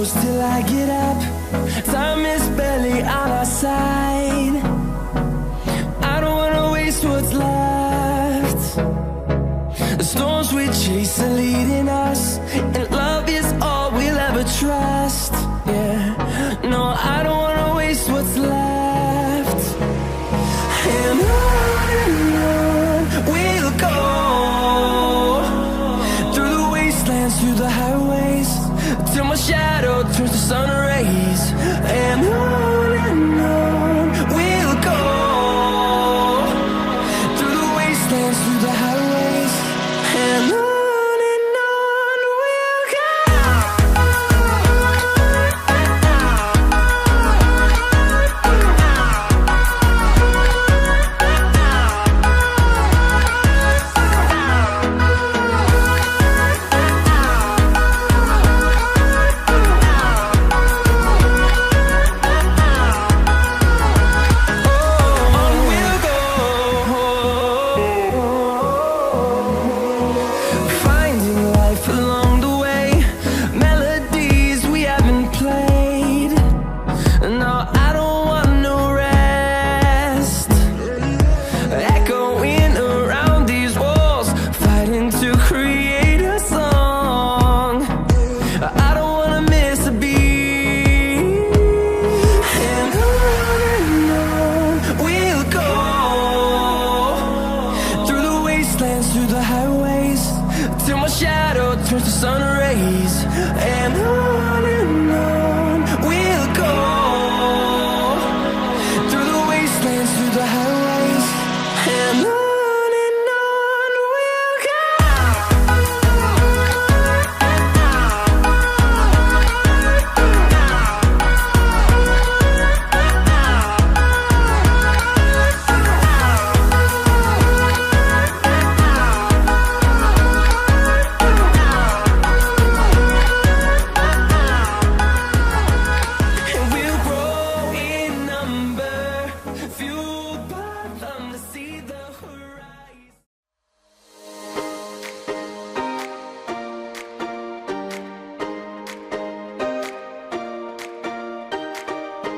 close till I get up. Time is barely on our side. I don't wanna waste what's left. The storms we chase are leading us, and love is all we'll ever trust. Yeah, no, I don't wanna waste what's left. And on we'll go, through the wastelands, through the highways, till my shadow turns to sun rays. And on we'll go, through the wastelands, through the highways, and on we'll go. Through the highways, till my shadow turns to sun rays. And on we'll go, through the wastelands, through the highways, and on we'll go.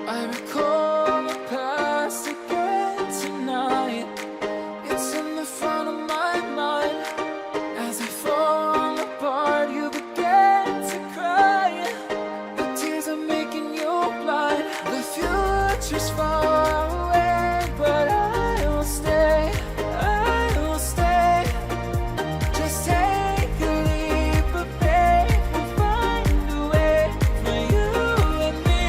I recall the past again tonight. It's in the front of my mind. As I fall apart, you begin to cry. The tears are making you blind. The future's far away, but I will stay. I will stay. Just take a leap of faith. We'll find a way for you and me.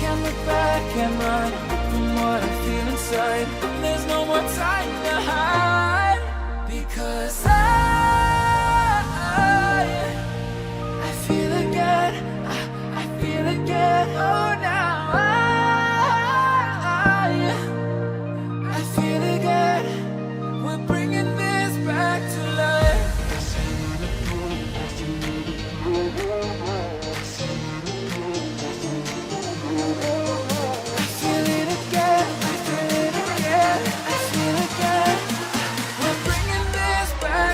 Can't look back and run from what I feel inside. There's no more time to hide, because I feel again. I feel again. Oh, now I feel again. We're bringing this back to life. I feel it again. I feel it again. I feel again. We're bringing this back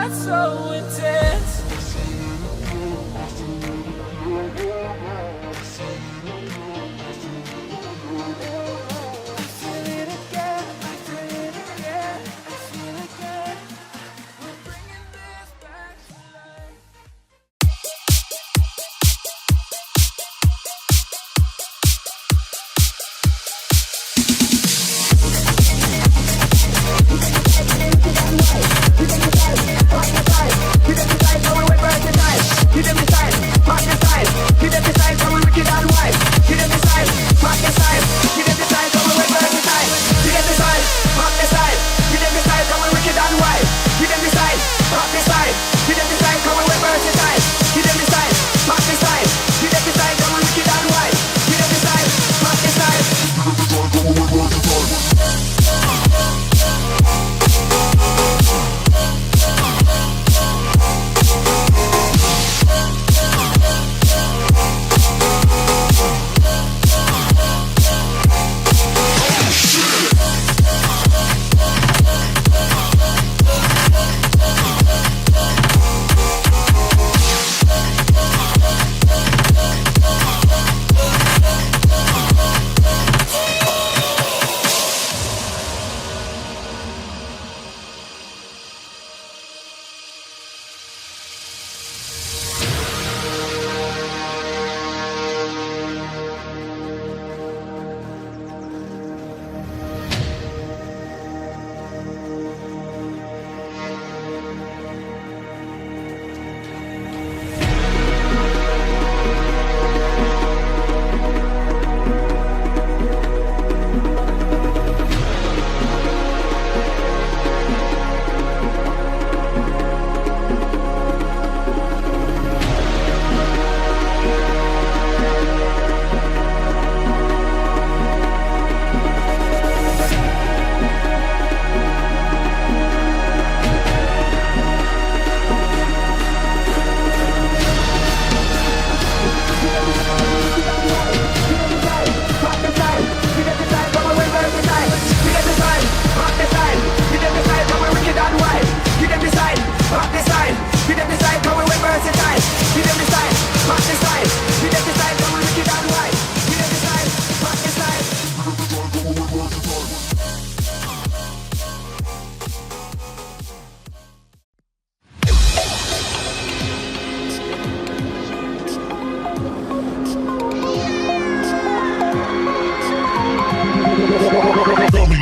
got so intense.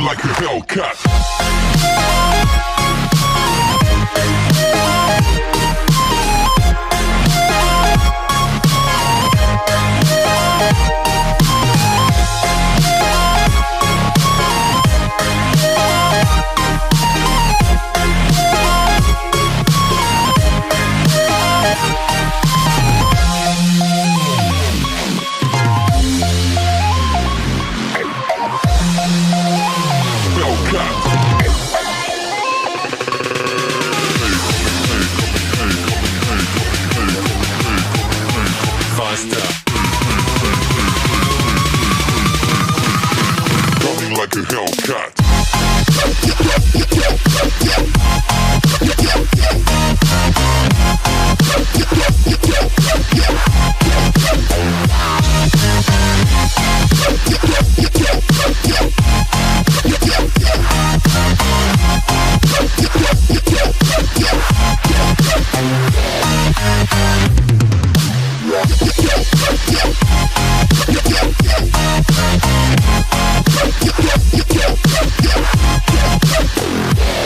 Like a Hellcat. Like a Hellcat.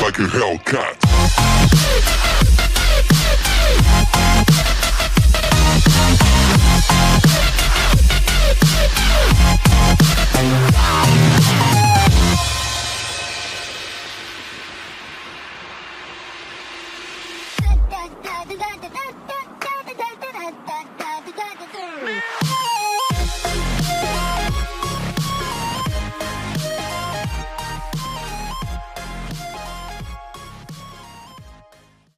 Like a Hellcat. Da da da da da da da da da da da da.